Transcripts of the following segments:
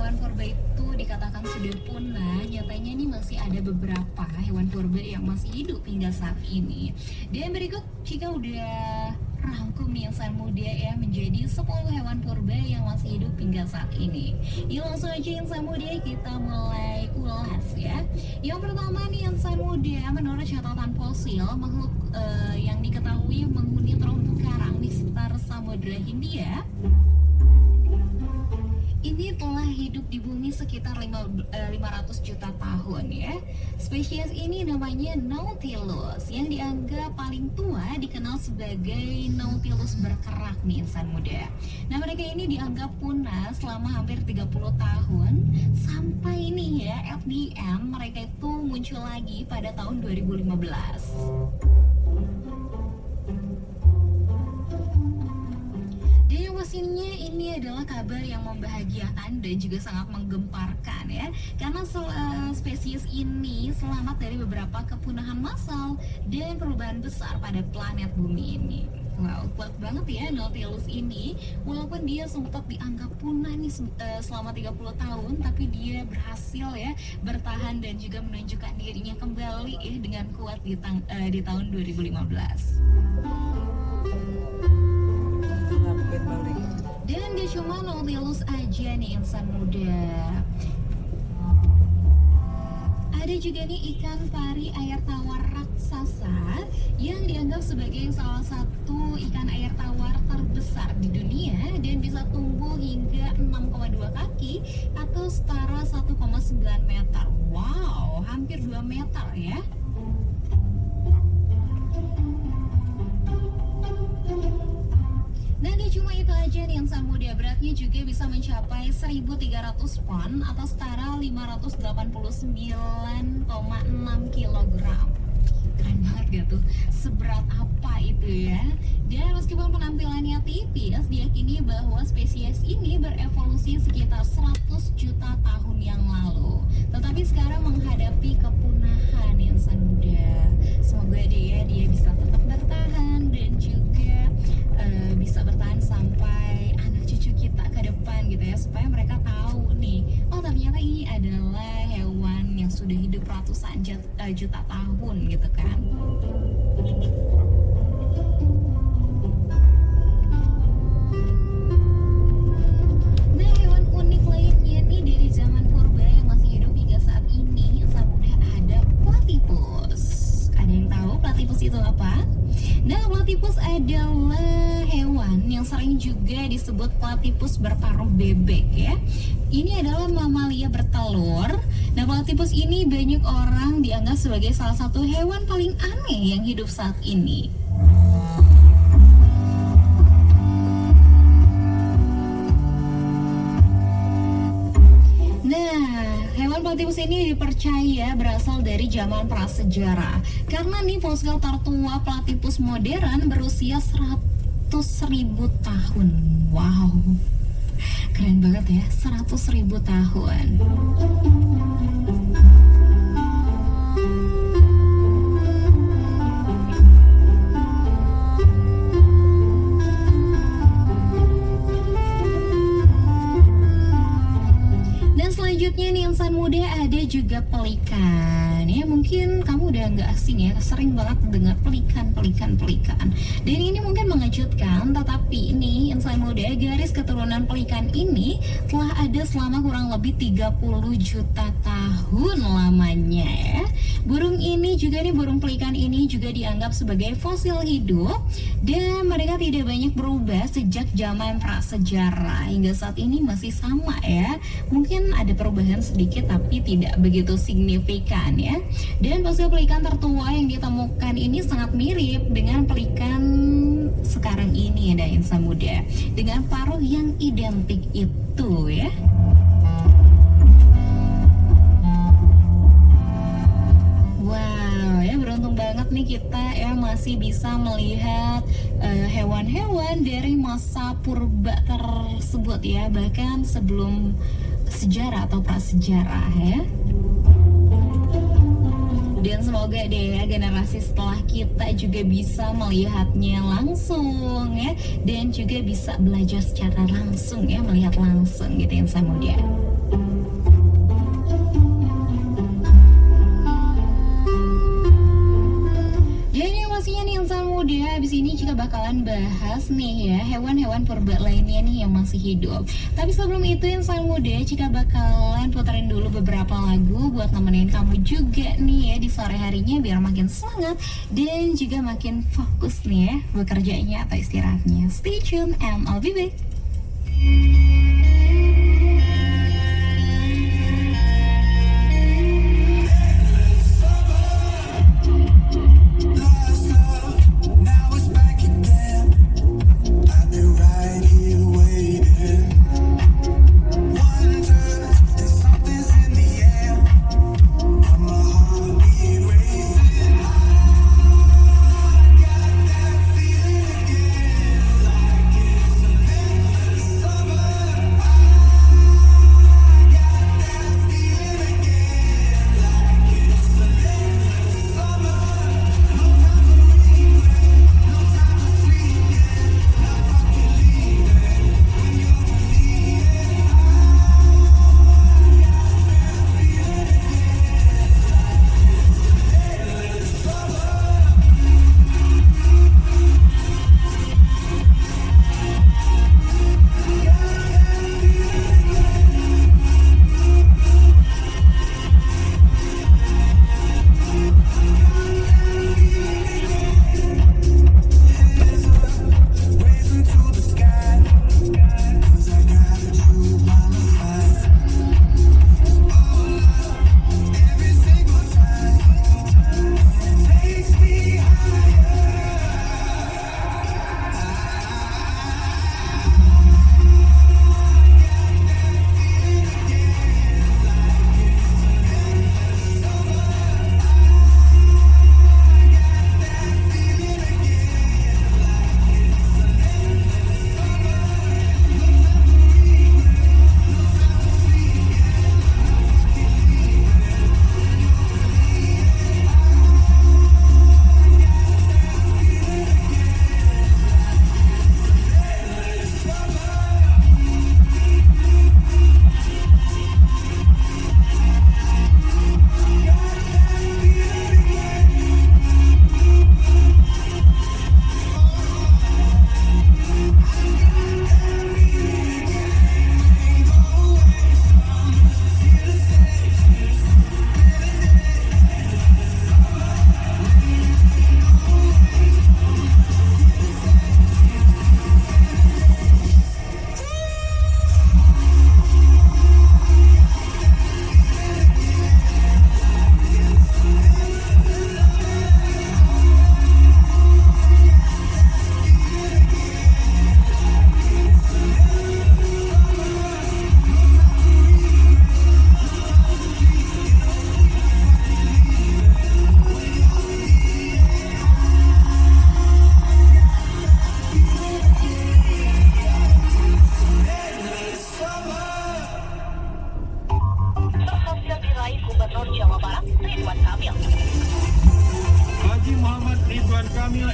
hewan purba itu dikatakan sudah punah, nyatanya ini masih ada beberapa hewan purba yang masih hidup hingga saat ini. Dan berikut jika udah rangkum nih insan muda ya menjadi 10 hewan purba yang masih hidup hingga saat ini. Yuk langsung aja insan muda kita mulai ulas ya. Yang pertama nih insan muda, menurut catatan fosil makhluk yang diketahui menghuni terumbu karang di sekitar Samudra Hindia ini telah hidup di bumi sekitar 500 juta tahun ya. Spesies ini namanya Nautilus yang dianggap paling tua, dikenal sebagai Nautilus berkerak nih insan muda. Nah mereka ini dianggap punah selama hampir 30 tahun sampai nih ya FDM mereka itu muncul lagi pada tahun 2015. Pastinya ini adalah kabar yang membahagiakan dan juga sangat menggemparkan ya, karena spesies ini selamat dari beberapa kepunahan massal dan perubahan besar pada planet bumi ini. Wow, kuat banget ya Nautilus ini. Walaupun dia sempat dianggap punah nih selama 30 tahun, tapi dia berhasil ya bertahan dan juga menunjukkan dirinya kembali ya dengan kuat di tahun 2015. Dan gak cuma Nautilus aja nih insan muda, ada juga nih ikan pari air tawar raksasa yang dianggap sebagai salah satu ikan air tawar terbesar di dunia dan bisa tumbuh hingga 6,2 kaki atau setara 1,9 meter. Wow, hampir 2 meter ya. Nah gak cuma itu aja nih insan muda, beratnya juga bisa mencapai 1.300 pon atau setara 589,6 kg. Keren banget gak tuh? Seberat apa itu ya? Dan meskipun penampilannya tipis, diyakini bahwa spesies ini berevolusi sekitar 100 juta tahun yang lalu. Tetapi sekarang menghadapi kepunahan insan muda. Semoga dia bisa tetap bertahan dan juga bisa bertahan sampai anak cucu kita ke depan gitu ya, supaya mereka tahu nih, oh ternyata ini adalah hewan yang sudah hidup ratusan juta tahun gitu kan. Nah hewan unik lainnya nih dari zaman purba yang masih hidup hingga saat ini insan muda, ada platypus. Ada yang tahu platypus itu apa? Nah, platypus adalah hewan yang sering juga disebut platypus berparuh bebek ya. Ini adalah mamalia bertelur. Nah, platypus ini banyak orang dianggap sebagai salah satu hewan paling aneh yang hidup saat ini. Platypus ini dipercaya berasal dari zaman prasejarah karena nih fosil tertua platypus modern berusia 100.000 tahun. Wow, keren banget ya, 100.000 tahun. Selanjutnya nih insan muda, ada juga pelikan ya. Mungkin kamu udah nggak asing ya, sering banget dengar pelikan. Dan ini mungkin mengejutkan, tetapi ini insan muda, garis keturunan pelikan ini telah ada selama kurang lebih 30 juta tahun lamanya ya. Burung pelikan ini juga dianggap sebagai fosil hidup dan mereka tidak banyak berubah sejak zaman prasejarah hingga saat ini masih sama ya. Mungkin ada perubahan sedikit tapi tidak begitu signifikan ya. Dan fosil pelikan tertua yang ditemukan ini sangat mirip dengan pelikan sekarang ini ya insan muda, dengan paruh yang identik itu ya. Wow ya, beruntung banget nih kita ya masih bisa melihat hewan-hewan dari masa purba tersebut ya, bahkan sebelum sejarah atau prasejarah ya. Dan semoga deh generasi setelah kita juga bisa melihatnya langsung ya, dan juga bisa belajar secara langsung ya, melihat langsung gitu insan muda. Insan muda, habis ini juga bakalan bahas nih ya hewan-hewan purba lainnya nih yang masih hidup. Tapi sebelum itu insan muda, jika bakalan puterin dulu beberapa lagu buat nemenin kamu juga nih ya di sore harinya, biar makin semangat dan juga makin fokus nih ya bekerjanya atau istirahatnya. Stay tune and I'll be back.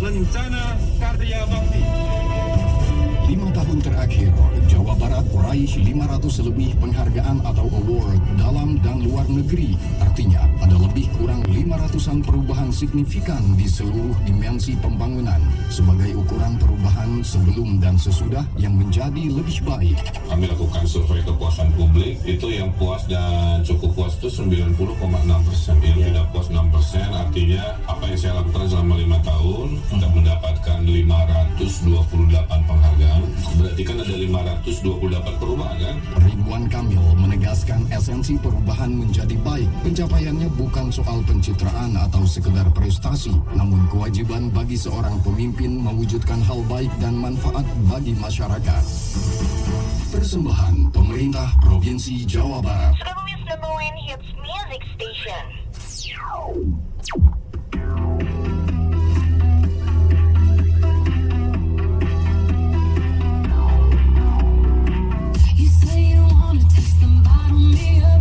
Lencana Karya Bakti. 5 tahun terakhir, Jawa Barat meraih 500 lebih penghargaan atau award dalam dan luar negeri. Artinya, ada lebih kurang 500-an perubahan signifikan di seluruh dimensi pembangunan sebagai ukuran perubahan sebelum dan sesudah yang menjadi lebih baik. Kami lakukan survei kepuasan publik, itu yang puas dan cukup puas itu 90,6%. Yang tidak puas 6%, artinya apa yang saya lakukan selama 5 tahun, kita mendapatkan 528 penghargaan. Berarti kan ada 528 perubahan kan? Ridwan Kamil menegaskan esensi perubahan menjadi baik. Pencapaiannya bukan soal pencitraan atau sekedar prestasi, namun kewajiban bagi seorang pemimpin mewujudkan hal baik dan manfaat bagi masyarakat. Persembahan Pemerintah Provinsi Jawa Barat. Sukabumi's #1 hits music station. You say you wanna taste them, bottle me up,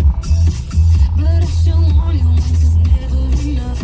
but I still want you once is never enough.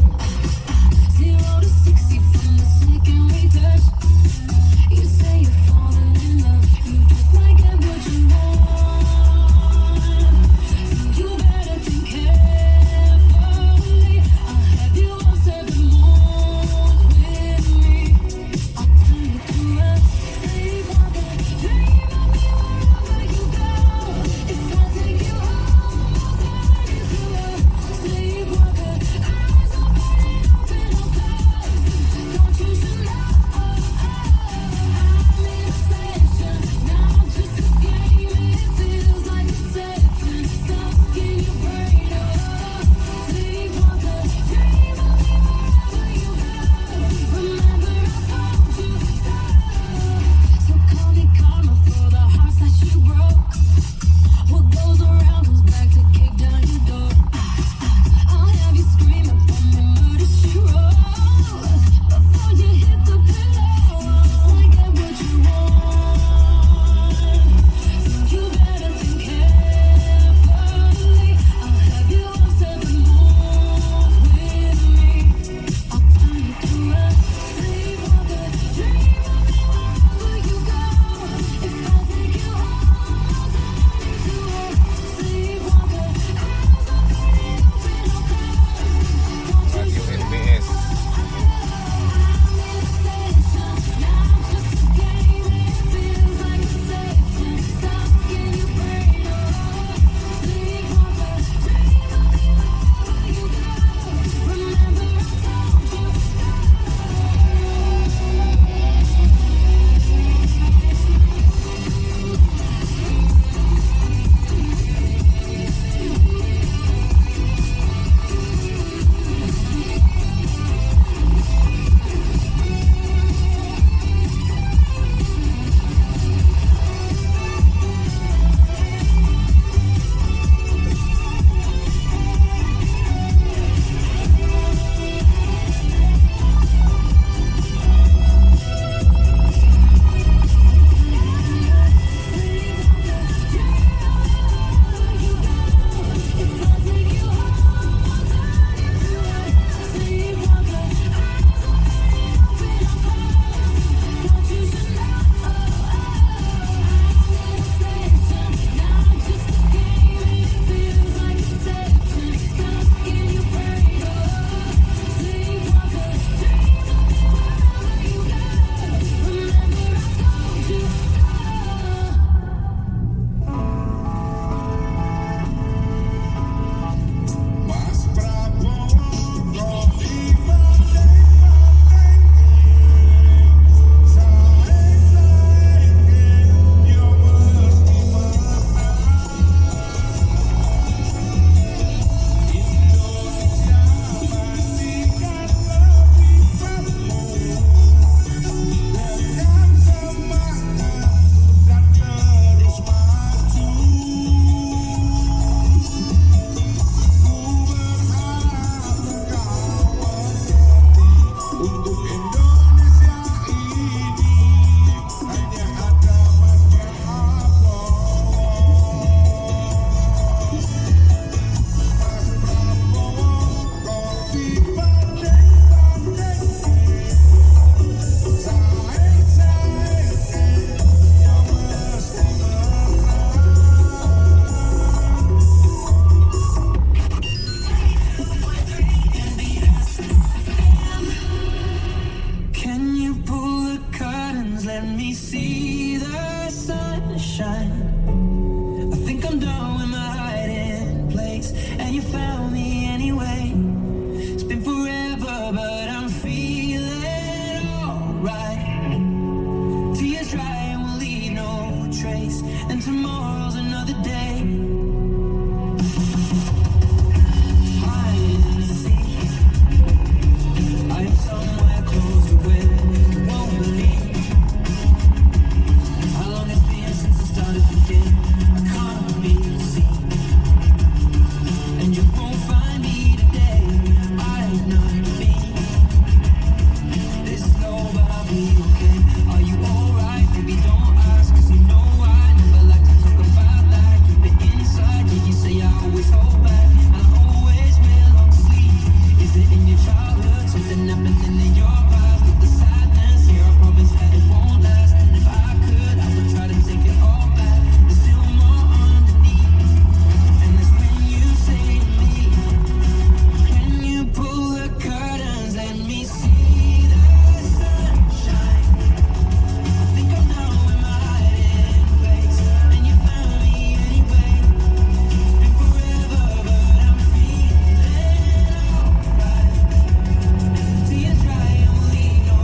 let me see the sunshine. I think I'm done with my hiding place, and you found me anyway. It's been forever, but I'm feeling alright. Tears dry and we'll leave no trace, and tomorrow's another day. I'm somewhere closer where you won't believe how long it's been since I started the game. I can't be seen, and you won't find me today. I've not been this low, but I'll be okay. Are you alright? Baby, don't ask, 'cause you know I never like to talk about that. Keep it inside, yeah, you say I always hold back, and I always will on sleep. Is it in your childhood? Something happening in your past with the sadness here. I promise that it won't last. And if I could, I would try to take it all back. There's still more underneath, and that's when you say to me, can you pull the curtains, let me see the sunshine? I think I'm done with my hiding place, and you found me anyway. It's been forever, but I'm feeling alright. Tears dry and we'll leave no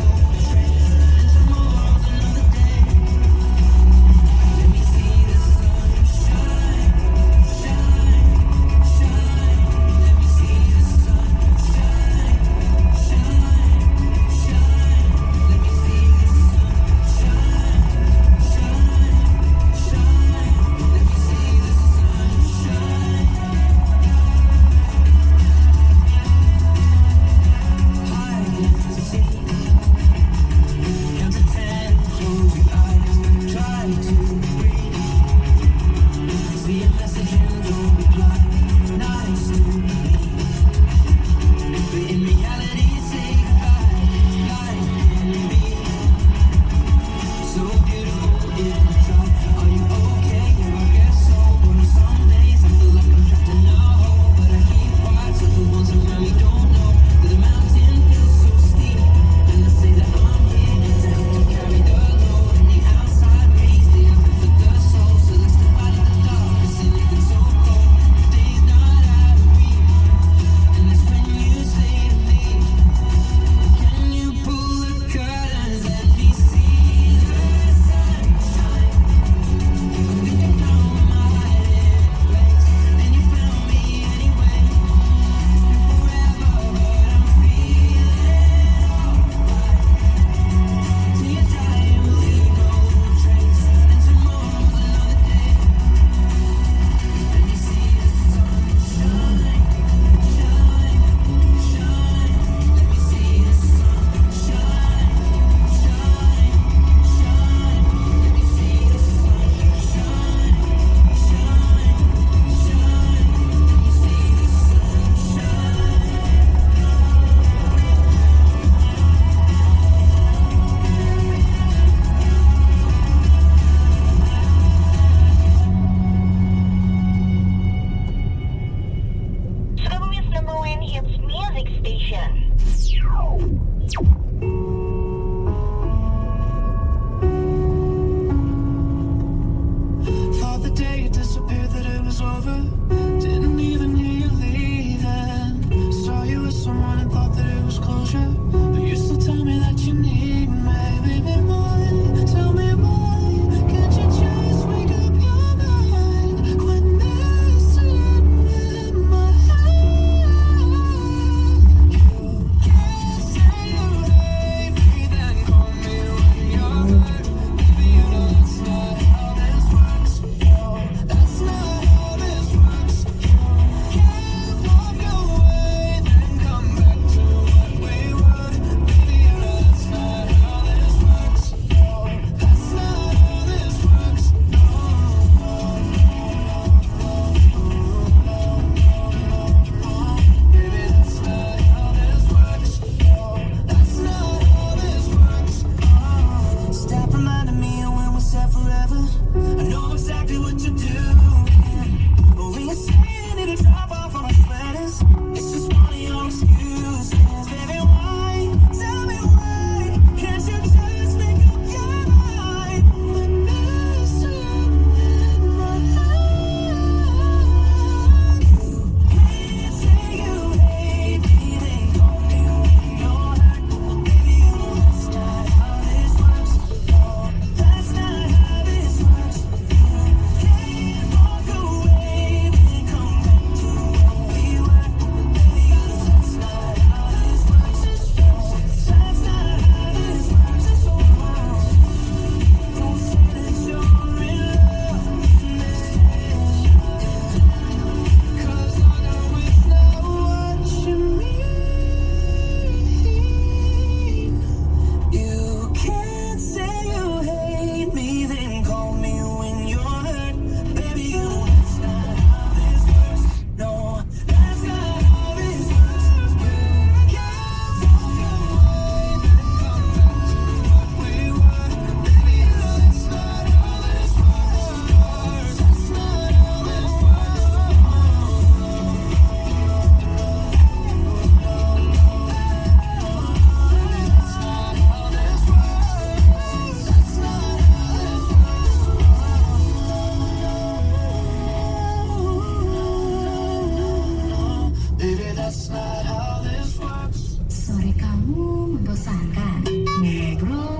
trace, and tomorrow's another day. Let me see the sun shine, shine, shine. Let me see the sun shine, shine, shine. Let me see the sun shine, shine, shine. Let me see the sun shine. I can see. Count to 10, close your eyes, try to breathe. See a message and don't reply. Nice to meet, but in reality, say goodbye. Life can be so beautiful if you try. Are you okay? Yeah, I guess so. But on some days I feel like I'm trapped in a hole, but I keep quiet so the ones around me don't know that the mountain feels so steep. And I say that I'm here to help you carry the load, and the outside breeze they have for the soul. So let's step out of the darkness and if it's so cold, the day's not out of reach. And that's when you say to me, can you pull the curtains, let me see the sunshine? I think I'm done with my hiding place, and you found me anyway. It's been forever, but I'm feeling alright. Tears dry and we'll leave no trace, and tomorrow's another day. Let me see the sun shine, shine, shine. Let me see the sun shine, shine, shine. Let me see the sun shine, shine, shine. Let me see the sun shine. Sugabuy's #1 hits music station. Thought the day you disappeared that it was over. Didn't even hear you leaving. Saw you with someone and thought that it was closure, but you still tell me that you need me. Baby, why? Tell me why? Can't you just wake up your mind? Quit messing with my head. You can't say you hate me, then call me when you're hurt. Baby, you know that's not how this works. No, that's not how this works. You can't walk away, then come back to what we were. Baby, you know that's not how this works. No, that's not how this works. No, baby, that's not how this works. No, that's not how this works. Stop reminding me of when we said forever. I know exactly what you're doing. But when you say you need to drop off all my sweaters, it's just one of your excuses. Baby, why? Tell me why? Can't you just make up your mind? kamu membosankan? Mau ngobrol